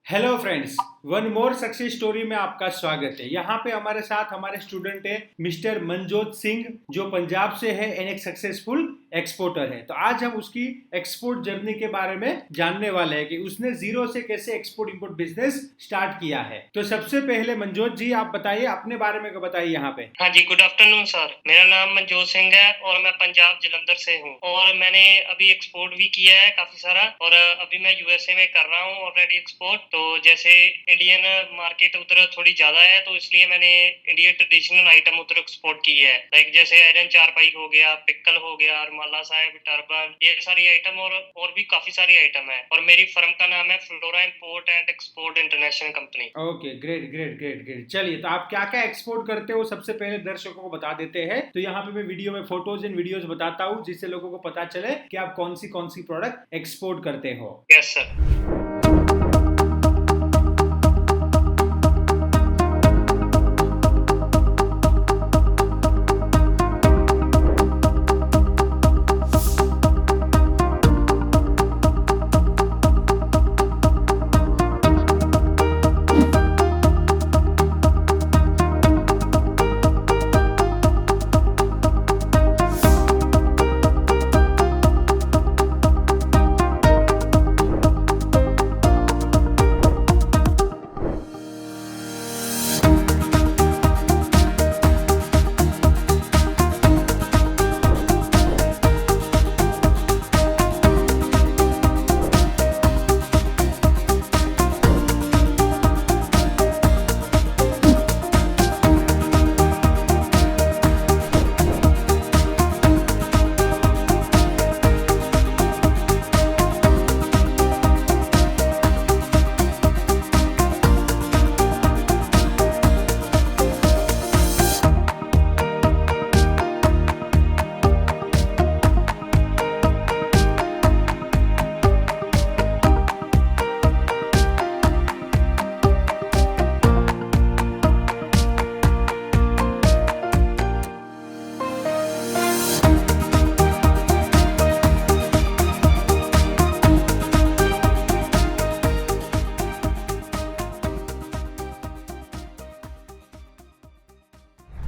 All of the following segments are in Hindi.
Hello friends, one more success story में आपका स्वागत है। यहाँ पे हमारे साथ हमारे स्टूडेंट है मिस्टर मनजोत सिंह, जो पंजाब से है एंड एक सक्सेसफुल एक्सपोर्टर है। तो आज हम उसकी एक्सपोर्ट जर्नी के बारे में जानने वाले हैं कि उसने जीरो से कैसे एक्सपोर्ट इंपोर्ट बिजनेस स्टार्ट किया है। तो सबसे पहले मनजोत जी आप बताइए, अपने बारे में बताइए यहाँ पे। हाँ जी, गुड आफ्टरनून सर। मेरा नाम मनजोत सिंह है और मैं पंजाब जलंधर से हूँ और मैंने अभी एक्सपोर्ट भी किया है काफी सारा और अभी मैं यूएसए में कर रहा हूँ ऑलरेडी एक्सपोर्ट। तो जैसे इंडियन मार्केट उधर थोड़ी ज्यादा है तो इसलिए मैंने इंडियन ट्रेडिशनल आइटम उधर एक्सपोर्ट की है। लाइक जैसे आयरन चारपाई हो गया, पिक्कल हो गया, रुमाला साहब, टर्बन, ये सारी आइटम और भी काफी सारी आइटम है। और मेरी फर्म का नाम है flora import and export international company. Okay, great great great great. चलिए, तो आप क्या क्या एक्सपोर्ट करते हो सबसे पहले दर्शकों को बता देते हैं। तो यहाँ पे मैं वीडियो में फोटोज एंड वीडियोज बताता हूँ जिससे लोगों को पता चले कि आप कौन सी प्रोडक्ट एक्सपोर्ट करते हो। Yes sir.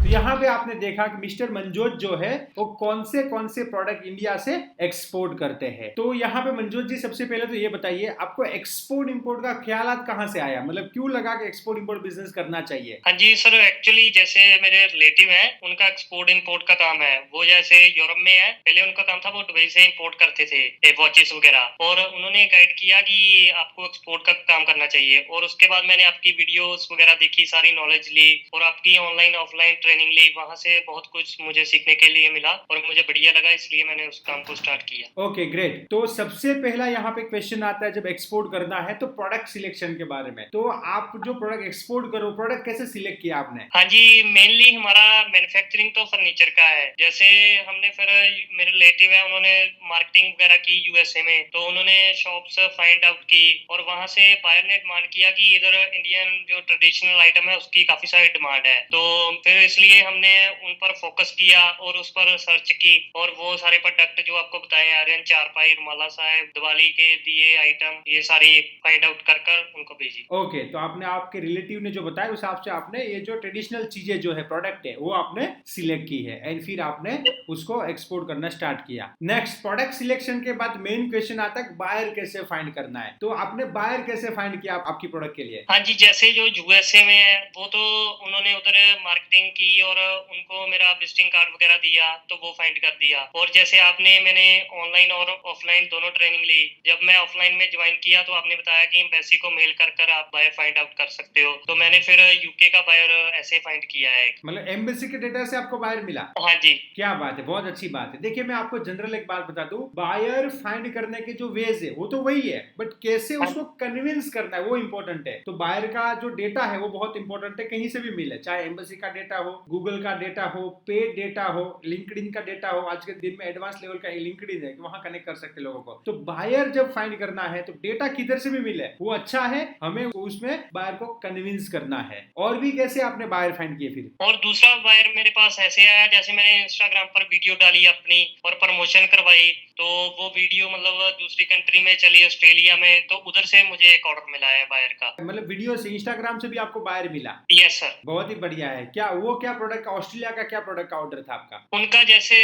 यहाँ पे आपने देखा कि मिस्टर मनजोत जो है वो कौन से प्रोडक्ट इंडिया से एक्सपोर्ट करते हैं। तो यहाँ पे मनजोत जी सबसे पहले तो ये बताइए, आपको एक्सपोर्ट इंपोर्ट का ख्याल कहाँ से आया, मतलब क्यों लगा कि एक्सपोर्ट इंपोर्ट बिजनेस करना चाहिए? हाँ जी सर, एक्चुअली जैसे मेरे रिलेटिव है उनका एक्सपोर्ट इंपोर्ट का काम है। वो जैसे यूरोप में है, पहले उनका काम था, वो दुबई से इंपोर्ट करते थे वॉचेस वगैरह, और उन्होंने गाइड किया कि आपको एक्सपोर्ट का काम करना चाहिए। और उसके बाद मैंने आपकी वीडियोस वगैरह देखी, सारी नॉलेज ली और आपकी ऑनलाइन ऑफलाइन ट्रेनिंग ली। वहां से बहुत कुछ मुझे सीखने के लिए मिला और मुझे बढ़िया लगा, इसलिए मैंने उस काम को स्टार्ट किया। Okay, great. तो सबसे पहला यहाँ पे क्वेश्चन आता है, जब एक्सपोर्ट करना है तो प्रोडक्ट सिलेक्शन के बारे में। तो आप जो प्रोडक्ट एक्सपोर्ट करो, प्रोडक्ट कैसे सिलेक्ट किया आपने? हाँ जी, मेनली हमारा मैन्युफैक्चरिंग तो फर्नीचर का है। जैसे हमने फिर मेरे रिलेटिव है, उन्होंने मार्केटिंग वगैरह की यूएसए में, तो उन्होंने शॉप्स फाइंड आउट की और वहां से बायर ने डिमांड किया कि इधर इंडियन जो ट्रेडिशनल आइटम है उसकी काफी सारी डिमांड है। तो फिर इसलिए हमने उन पर फोकस किया और उस पर सर्च की और वो सारे प्रोडक्ट जो आपको बताए, आर्यन चारपाई, रुमाला साहब, दिवाली के दिए आइटम, ये सारी फाइंड आउट कर उनको भेजी। ओके, तो आपने आपके रिलेटिव ने जो बताया उस हिसाब से आपने ये जो ट्रेडिशनल चीजें जो है प्रोडक्ट है वो आपने सिलेक्ट की है एंड फिर आपने उसको एक्सपोर्ट करना स्टार्ट किया। नेक्स्ट, प्रोडक्ट सिलेक्शन के बाद मेन क्वेश्चन आता है बायर कैसे फाइंड करना है। तो आपने बायर कैसे फाइंड किया आपकी प्रोडक्ट के लिए? हाँ जी, जैसे जो यूएसए में है वो तो उन्होंने उधर मार्केटिंग की और उनको मेरा विजिटिंग कार्ड वगैरह दिया तो वो फाइंड कर दिया। और जैसे मैंने ऑनलाइन और ऑफलाइन दोनों ट्रेनिंग ली। जब मैं ऑफलाइन में ज्वाइन किया तो आपने बताया कि एम्बेसी को मेल कर आप बायर फाइंड आउट कर सकते हो, तो मैंने फिर यूके का बायर ऐसे फाइंड किया है। मतलब एम्बेसी के डेटा से आपको बायर मिला? हाँ जी। क्या बात है, बहुत अच्छी बात है। देखिए, मैं आपको जनरल एक बात बता दूं, बायर फाइंड करने के जो वेज है वो तो वही है, बट कैसे उसको कन्विंस करना है वो इंपॉर्टेंट है। तो बायर का जो डेटा है वो बहुत इंपॉर्टेंट है, कहीं से भी मिले, चाहे एम्बेसी का डेटा हो, गूगल का डेटा हो, पेड डेटा हो, लिंक्डइन का डेटा हो, आज के दिन में एडवांस लेवल का लिंक्डइन है कि वहां कनेक्ट कर सकते लोगों को। तो बायर जब फाइंड करना है तो डेटा किधर से भी मिले वो अच्छा है, हमें उसमें बायर को कन्विंस करना है। और भी कैसे आपने बायर फाइंड किए फिर? और दूसरा बायर मेरे पास ऐसे आया, जैसे मैंने इंस्टाग्राम पर वीडियो डाली अपनी और प्रमोशन करवाई, तो वो वीडियो मतलब दूसरी कंट्री में चली, ऑस्ट्रेलिया में, तो उधर से मुझे एक ऑर्डर मिला है बायर का। मतलब वीडियो से, इंस्टाग्राम से भी आपको बायर मिला? Yes sir. बहुत ही बढ़िया है। क्या वो क्या प्रोडक्ट का, ऑस्ट्रेलिया का क्या प्रोडक्ट का ऑर्डर था आपका? उनका जैसे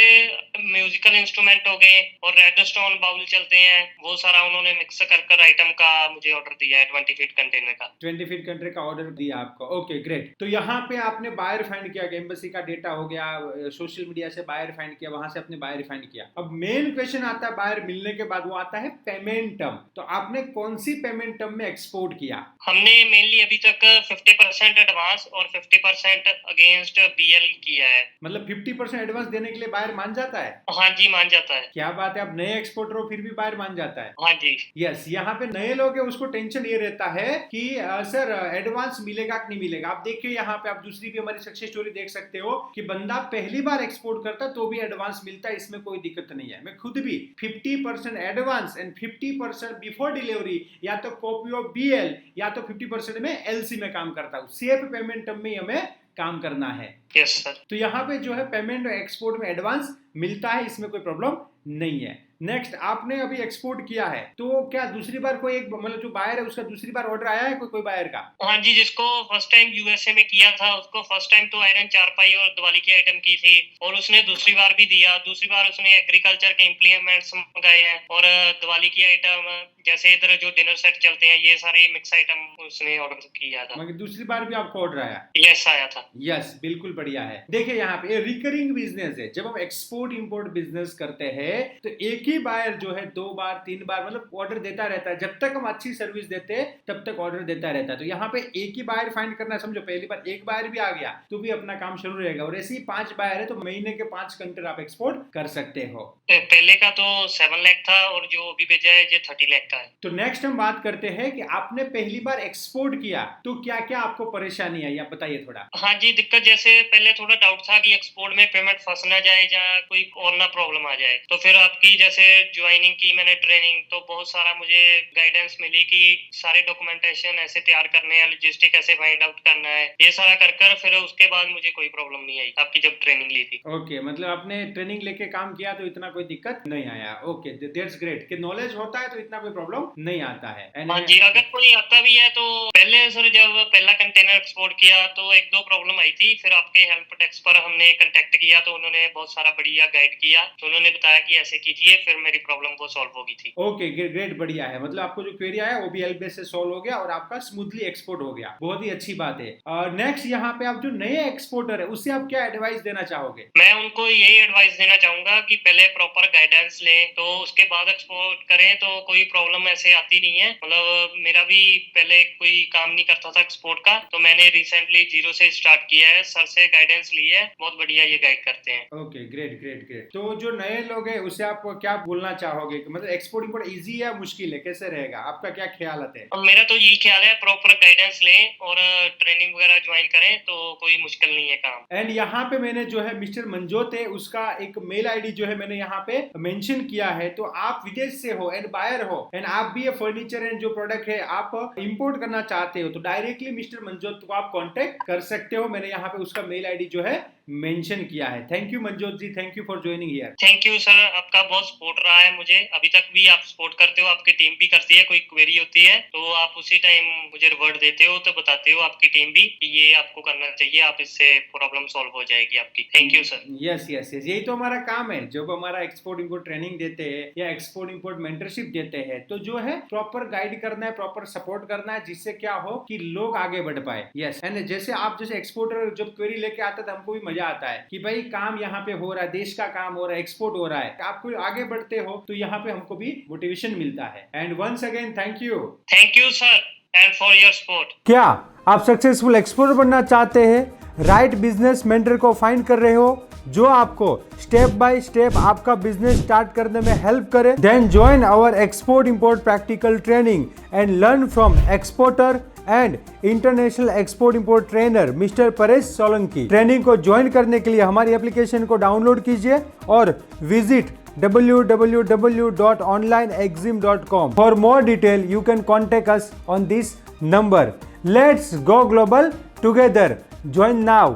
म्यूजिकल इंस्ट्रूमेंट हो गए और रेड स्टोन बाउल चलते हैं, वो सारा उन्होंने मिक्स कर आइटम का मुझे ऑर्डर दिया है 20 फीट कंटेनर का। 20 फीट कंटेनर का ऑर्डर दिया आपको। Okay great. तो यहाँ पे आपने बायर फाइंड किया, एम्बेसी का डेटा हो गया, सोशल मीडिया से बायर फाइंड किया, वहां से आपने बायर फाइंड किया। अब मेन क्वेश्चन आता है बायर मिलने के बाद, वो आता है पेमेंट टर्म। तो आपने कौन सी पेमेंट टर्म में एक्सपोर्ट किया? हमने मेनली अभी तक 50% एडवांस और 50% अगेंस्ट बीएल किया है। मतलब 50% एडवांस देने के लिए बायर मान जाता है? हाँ जी, मान जाता है। क्या बात है, आप नए एक्सपोर्टर हो फिर भी बायर मान जाता है? हाँ जी। यस, यहाँ पे नए लोग हैं उसको टेंशन ये रहता है कि सर एडवांस मिलेगा कि नहीं मिलेगा। आप देखिए यहाँ पे, आप दूसरी भी हमारी सक्सेस स्टोरी देख सकते हो कि बंदा पहली बार एक्सपोर्ट करता तो भी एडवांस मिलता है, इसमें कोई दिक्कत नहीं है। मैं खुद भी 50% एडवांस एंड 50% बिफोर डिलीवरी, या तो कॉपी ऑफ बीएल या तो 50% में एलसी में काम करता हूँ। सेफ पेमेंट टर्म में हमें काम करना है। Yes sir. तो यहाँ पे जो है पेमेंट एक्सपोर्ट में एडवांस मिलता है, इसमें कोई प्रॉब्लम नहीं है। नेक्स्ट, आपने अभी एक्सपोर्ट किया है तो क्या दूसरी बार कोई एक मतलब जो बायर है उसका दूसरी बार ऑर्डर आया है कोई बायर का? हाँ जी, जिसको फर्स्ट टाइम यूएसए में किया था उसको फर्स्ट टाइम तो आयरन चारपाई और दिवाली की आइटम की थी, और उसने दूसरी बार भी दिया। दूसरी बार उसने एग्रीकल्चर के इम्प्लीमेंट्स मंगाए हैं और दिवाली की आइटम, जैसे इधर जो डिनर सेट चलते हैं, ये सारे मिक्स आइटम उसने ऑर्डर किया था। मगर दूसरी बार भी आपको ऑर्डर आया? यस, आया था। यस, बिल्कुल बढ़िया है। देखिए यहाँ पे रिकरिंग बिजनेस है। जब हम एक्सपोर्ट इंपोर्ट बिजनेस करते हैं तो एक ही बायर जो है 2 बार 3 बार मतलब ऑर्डर देता रहता है। जब तक हम अच्छी सर्विस देते हैं तब तक ऑर्डर देता रहता है। तो यहाँ पे एक ही बायर फाइंड करना है। समझो पहली बार एक बायर भी आ गया तो भी अपना काम शुरू रहेगा, और ऐसे ही 5 बायर है तो महीने के 5 कंटेनर आप एक्सपोर्ट कर सकते हो। पहले का तो 7 लाख था और जो अभी भेजा है ये 30 लाख का है। तो नेक्स्ट हम बात करते हैं कि आपने पहली बार एक्सपोर्ट किया तो क्या क्या आपको परेशानी आई, आप बताइए थोड़ा। हाँ जी, दिक्कत जैसे पहले थोड़ा डाउट था कि एक्सपोर्ट में पेमेंट फंस ना जाए या कोई और ना प्रॉब्लम आ जाए। तो फिर आपकी जैसे ज्वाइनिंग की मैंने ट्रेनिंग, तो बहुत सारा मुझे गाइडेंस मिली कि सारे डॉक्यूमेंटेशन ऐसे तैयार करने हैं, लॉजिस्टिक ऐसे फाइंड आउट करना है, ये सारा कर फिर उसके बाद मुझे कोई प्रॉब्लम नहीं आई आपकी जब ट्रेनिंग ली थी। ओके, मतलब आपने ट्रेनिंग लेके काम किया तो इतना कोई दिक्कत नहीं आया। ओके, दैट्स ग्रेट कि नॉलेज होता है तो इतना कोई प्रॉब्लम नहीं आता है। हाँ जी, अगर कोई आता भी है तो पहले सर जब पहला कंटेनर एक्सपोर्ट किया तो 1-2 प्रॉब्लम आई थी, फिर आपके हेल्प डेस्क पर हमने कांटेक्ट किया तो उन्होंने बहुत सारा बढ़िया गाइड किया, तो उन्होंने बताया कि ऐसे कीजिए, फिर मेरी प्रॉब्लम वो सॉल्व हो गई थी। ओके ग्रेट, बढ़िया है। मतलब आपको जो क्वेरी आया वो भी हेल्प डेस्क से सॉल्व हो गया और आपका स्मूथली एक्सपोर्ट हो गया, बहुत ही अच्छी बात है। नेक्स्ट, यहाँ पे आप जो नए एक्सपोर्टर है उससे आप क्या एडवाइस देना चाहोगे? मैं उनको यही एडवाइस देना चाहूंगा कि पहले प्रॉपर गाइडेंस लें तो उसके बाद एक्सपोर्ट करें, तो कोई प्रॉब्लम ऐसे आती नहीं है। मतलब मेरा भी पहले कोई काम नहीं करता था एक्सपोर्ट का, तो मैंने रिसेंटली 0 से स्टार्ट किया है, सर से गाइडेंस ली है, बहुत बढ़िया ये गाइड करते हैं। Okay great. तो जो नए लोग हैं उससे आप क्या बोलना चाहोगे कि मतलब एक्सपोर्ट इंपोर्ट इजी है मुश्किल है, कैसे रहेगा, आपका क्या ख्याल है? मेरा तो यही ख्याल है, प्रॉपर गाइडेंस लें और ट्रेनिंग वगैरह ज्वाइन करें तो कोई मुश्किल नहीं है काम। एंड यहाँ पे मैंने जो है मिस्टर मंजोत है उसका एक मेल आईडी जो है मैंने यहाँ पे मेंशन किया है। तो आप विदेश से हो एंड बायर हो एंड आप भी ये फर्नीचर एंड जो प्रोडक्ट है आप इंपोर्ट करना चाहते हो तो डायरेक्टली मिस्टर मंजोत को आप कांटेक्ट कर सकते हो। मैंने यहाँ पे उसका मेल आईडी जो है मेंशन किया है। Thank you Manjot ji, thank you for joining here. Thank you sir, आपका बहुत सपोर्ट रहा है मुझे, अभी तक भी आप सपोर्ट करते हो, आपकी टीम भी करती है। कोई क्वेरी होती है तो आप उसी टाइम मुझे रिवर्ट देते हो, तो बताते हो आपकी टीम भी कि ये आपको करना चाहिए, आप इससे प्रॉब्लम सॉल्व हो जाएगी आपकी। Thank you sir. यस, यही तो हमारा काम है। जब हमारा एक्सपोर्ट इंपोर्ट ट्रेनिंग देते हैं या एक्सपोर्ट इंपोर्ट मेंटरशिप देते हैं तो जो है प्रॉपर गाइड करना है, प्रॉपर सपोर्ट करना है, जिससे क्या हो कि लोग आगे बढ़ पाए। यस, एंड जैसे आप जैसे एक्सपोर्टर जब क्वेरी लेके आते हैं तो हमको भी मजा आता है कि भाई काम यहाँ पे हो रहा है, देश का काम हो रहा है, एक्सपोर्ट हो रहा है, आप कोई आगे बढ़ते हो तो यहाँ पे हमको भी मोटिवेशन मिलता है। And once again thank you sir and for your support. क्या आप सक्सेसफुल एक्सपोर्टर बनना चाहते हैं? राइट बिजनेस मेंटर को फाइंड कर रहे हो जो आपको स्टेप बाय स्टेप आपका बिजनेस स्टार्ट करने में हेल्प करे? Then join our export import practical training and learn from exporter, and international export import trainer mister Paresh Solanki. Training को ज्वाइन करने के लिए हमारी एप्लीकेशन को डाउनलोड कीजिए और visit www.onlineexim.com. For more detail, you can contact us on this number. Let's go global together. Join now.